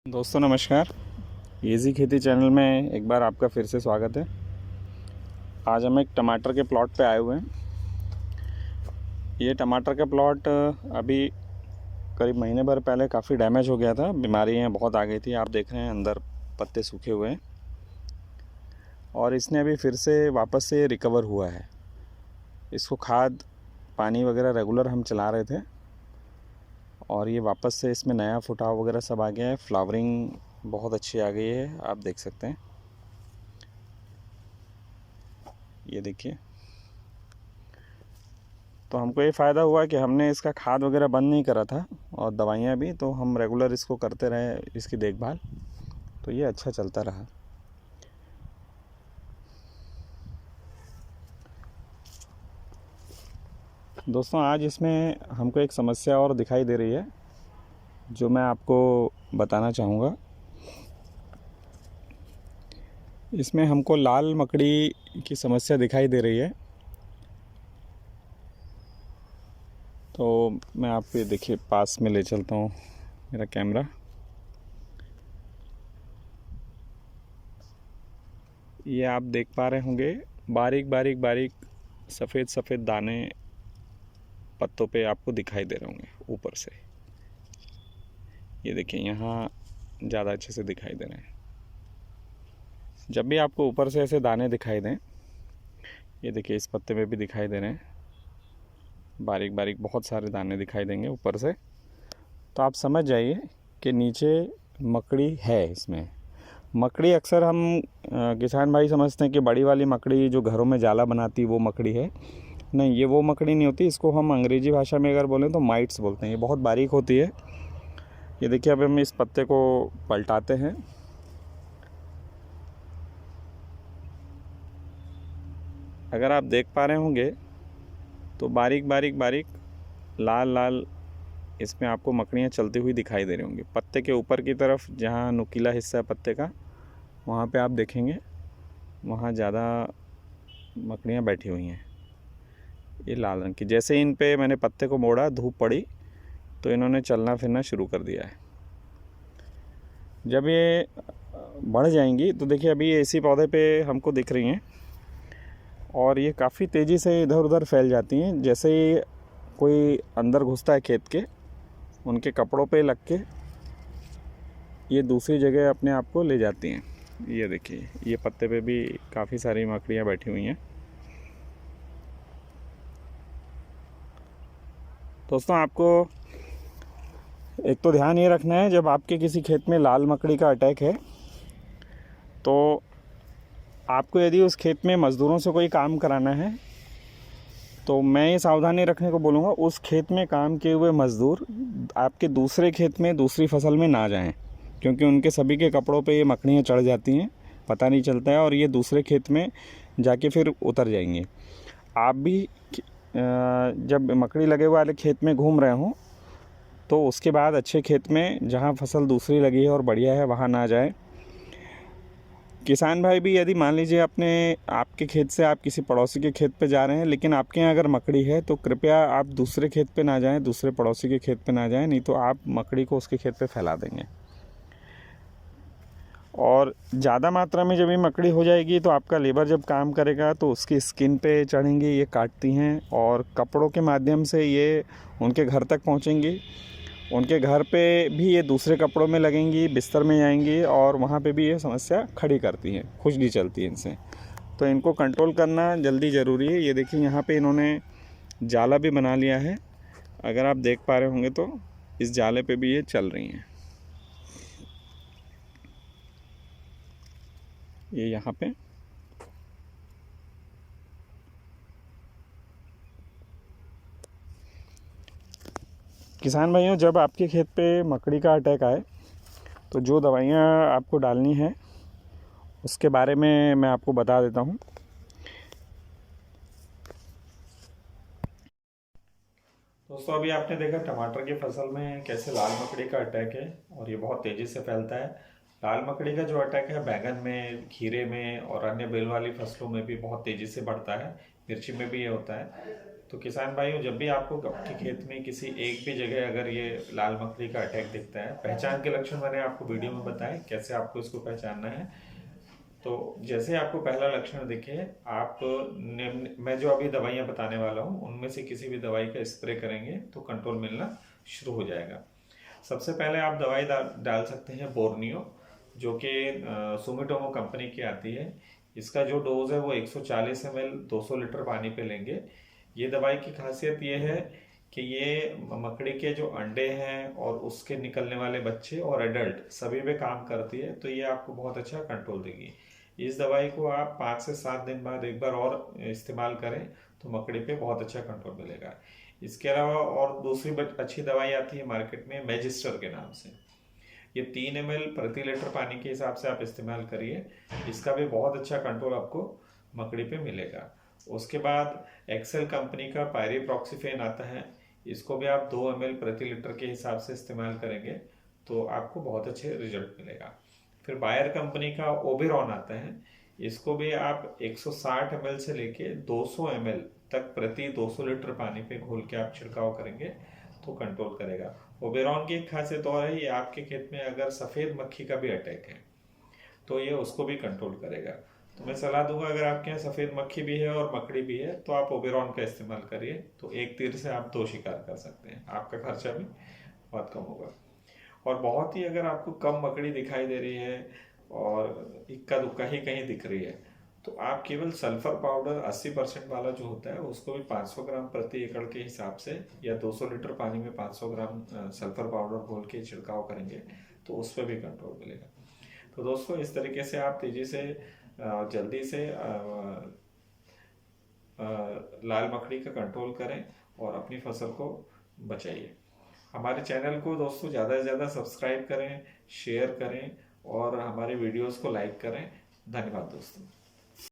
दोस्तों नमस्कार। इजी खेती चैनल में एक बार आपका फिर से स्वागत है। आज हम एक टमाटर के प्लॉट पे आए हुए हैं। ये टमाटर का प्लॉट अभी करीब महीने भर पहले काफ़ी डैमेज हो गया था, बीमारियाँ बहुत आ गई थी। आप देख रहे हैं अंदर पत्ते सूखे हुए हैं और इसने अभी फिर से वापस से रिकवर हुआ है। इसको खाद पानी वगैरह रेगुलर हम चला रहे थे और ये वापस से इसमें नया फुटाव वगैरह सब आ गया है। फ्लावरिंग बहुत अच्छी आ गई है, आप देख सकते हैं। ये देखिए, तो हमको ये फ़ायदा हुआ कि हमने इसका खाद वगैरह बंद नहीं करा था और दवाइयाँ भी, तो हम रेगुलर इसको करते रहे इसकी देखभाल, तो ये अच्छा चलता रहा। दोस्तों आज इसमें हमको एक समस्या और दिखाई दे रही है जो मैं आपको बताना चाहूँगा। इसमें हमको लाल मकड़ी की समस्या दिखाई दे रही है। तो मैं आपको ये देखिए पास में ले चलता हूँ मेरा कैमरा। ये आप देख पा रहे होंगे बारीक बारीक बारीक सफ़ेद सफ़ेद दाने पत्तों पे आपको दिखाई दे रहे होंगे ऊपर से। ये देखिए यहाँ ज़्यादा अच्छे से दिखाई दे रहे हैं। जब भी आपको ऊपर से ऐसे दाने दिखाई दें, ये देखिए इस पत्ते में भी दिखाई दे रहे हैं बारीक बारीक बहुत सारे दाने दिखाई देंगे ऊपर से, तो आप समझ जाइए कि नीचे मकड़ी है। इसमें मकड़ी अक्सर हम किसान भाई समझते हैं कि बड़ी वाली मकड़ी जो घरों में जाला बनाती वो मकड़ी है। नहीं, ये वो मकड़ी नहीं होती। इसको हम अंग्रेजी भाषा में अगर बोलें तो माइट्स बोलते हैं। ये बहुत बारीक होती है। ये देखिए, अब हम इस पत्ते को पलटाते हैं। अगर आप देख पा रहे होंगे तो बारीक बारीक बारीक लाल लाल इसमें आपको मकड़ियाँ चलती हुई दिखाई दे रही होंगी। पत्ते के ऊपर की तरफ जहाँ नुकीला हिस्सा है पत्ते का, वहाँ पे आप देखेंगे वहाँ ज़्यादा मकड़ियाँ बैठी हुई हैं। ये लाल रंग की, जैसे इन पे मैंने पत्ते को मोड़ा, धूप पड़ी तो इन्होंने चलना फिरना शुरू कर दिया है। जब ये बढ़ जाएंगी तो देखिए अभी ये इसी पौधे पे हमको दिख रही हैं और ये काफ़ी तेज़ी से इधर उधर फैल जाती हैं। जैसे ही कोई अंदर घुसता है खेत के, उनके कपड़ों पे लग के ये दूसरी जगह अपने आप को ले जाती हैं। ये देखिए, ये पत्ते पे भी काफ़ी सारी मकड़ियाँ बैठी हुई हैं। दोस्तों आपको एक तो ध्यान ये रखना है, जब आपके किसी खेत में लाल मकड़ी का अटैक है तो आपको यदि उस खेत में मज़दूरों से कोई काम कराना है तो मैं ये सावधानी रखने को बोलूँगा, उस खेत में काम किए हुए मज़दूर आपके दूसरे खेत में दूसरी फसल में ना जाएं, क्योंकि उनके सभी के कपड़ों पे ये मकड़ियाँ चढ़ जाती हैं, पता नहीं चलता है और ये दूसरे खेत में जाके फिर उतर जाएंगे। आप भी जब मकड़ी लगे हुए वाले खेत में घूम रहे हों तो उसके बाद अच्छे खेत में जहाँ फसल दूसरी लगी है और बढ़िया है वहाँ ना जाए। किसान भाई भी यदि मान लीजिए अपने आपके खेत से आप किसी पड़ोसी के खेत पे जा रहे हैं, लेकिन आपके यहाँ अगर मकड़ी है तो कृपया आप दूसरे खेत पे ना जाएं, दूसरे पड़ोसी के खेत पे ना जाएं, नहीं तो आप मकड़ी को उसके खेत पे फैला देंगे। और ज़्यादा मात्रा में जब ये मकड़ी हो जाएगी तो आपका लेबर जब काम करेगा तो उसकी स्किन पे चढ़ेंगी, ये काटती हैं और कपड़ों के माध्यम से ये उनके घर तक पहुँचेंगी। उनके घर पे भी ये दूसरे कपड़ों में लगेंगी, बिस्तर में जाएंगी और वहाँ पे भी ये समस्या खड़ी करती हैं, खुजली चलती है इनसे। तो इनको कंट्रोल करना जल्दी ज़रूरी है। ये देखिए यहाँ पे इन्होंने जाला भी बना लिया है, अगर आप देख पा रहे होंगे तो इस जाले पे भी ये चल रही हैं। ये यहाँ पे किसान भाइयों, जब आपके खेत पे मकड़ी का अटैक आए तो जो दवाइयाँ आपको डालनी है उसके बारे में मैं आपको बता देता हूँ। दोस्तों अभी आपने देखा टमाटर की फसल में कैसे लाल मकड़ी का अटैक है और ये बहुत तेज़ी से फैलता है। लाल मकड़ी का जो अटैक है बैंगन में, खीरे में और अन्य बेल वाली फसलों में भी बहुत तेज़ी से बढ़ता है। मिर्ची में भी ये होता है। तो किसान भाइयों, जब भी आपको आपके खेत में किसी एक भी जगह अगर ये लाल मकड़ी का अटैक दिखता है, पहचान के लक्षण मैंने आपको वीडियो में बताए कैसे आपको इसको पहचानना है। तो जैसे आपको पहला लक्षण दिखे, आप मैं जो अभी दवाइयाँ बताने वाला हूँ उनमें से किसी भी दवाई का स्प्रे करेंगे तो कंट्रोल मिलना शुरू हो जाएगा। सबसे पहले आप दवाई डाल सकते हैं बोर्नियो, जो कि सुमिटोमो कंपनी की आती है। इसका जो डोज है वो 140 ml 200 लीटर पानी पे लेंगे। ये दवाई की खासियत ये है कि ये मकड़ी के जो अंडे हैं और उसके निकलने वाले बच्चे और एडल्ट सभी पे काम करती है, तो ये आपको बहुत अच्छा कंट्रोल देगी। इस दवाई को आप 5 से 7 दिन बाद एक बार और इस्तेमाल करें तो मकड़ी पे बहुत अच्छा कंट्रोल मिलेगा। इसके अलावा और दूसरी अच्छी दवाई आती है मार्केट में मैजिस्टर के नाम से। ये 3 ml प्रति लीटर पानी के हिसाब से आप इस्तेमाल करिए, इसका भी बहुत अच्छा कंट्रोल आपको मकड़ी पे मिलेगा। उसके बाद एक्सेल कंपनी का पायरिप्रॉक्सीफेन आता है, इसको भी आप 2 ml प्रति लीटर के हिसाब से इस्तेमाल करेंगे तो आपको बहुत अच्छे रिजल्ट मिलेगा। फिर बायर कंपनी का ओबेरॉन आता है, इसको भी आप 160 ml से लेके 200 ml तक प्रति 200 लीटर पानी पे घोल के आप छिड़काव करेंगे तो कंट्रोल करेगा। ओबेरॉन की एक खासियत और है, ये आपके खेत में अगर सफ़ेद मक्खी का भी अटैक है तो ये उसको भी कंट्रोल करेगा। तो मैं सलाह दूंगा, अगर आपके यहाँ सफ़ेद मक्खी भी है और मकड़ी भी है तो आप ओबेरॉन का इस्तेमाल करिए, तो एक तीर से आप 2 शिकार कर सकते हैं, आपका खर्चा भी बहुत कम होगा। और बहुत ही अगर आपको कम मकड़ी दिखाई दे रही है और इक्का दुक्का ही कहीं दिख रही है तो आप केवल सल्फर पाउडर 80% वाला जो होता है उसको भी 500 ग्राम प्रति एकड़ के हिसाब से या 200 लीटर पानी में 500 ग्राम सल्फर पाउडर घोल के छिड़काव करेंगे तो उस पर भी कंट्रोल मिलेगा। तो दोस्तों, इस तरीके से आप तेज़ी से जल्दी से लाल मकड़ी का कंट्रोल करें और अपनी फसल को बचाइए। हमारे चैनल को दोस्तों ज़्यादा से ज़्यादा सब्सक्राइब करें, शेयर करें और हमारे वीडियोस को लाइक करें। धन्यवाद दोस्तों।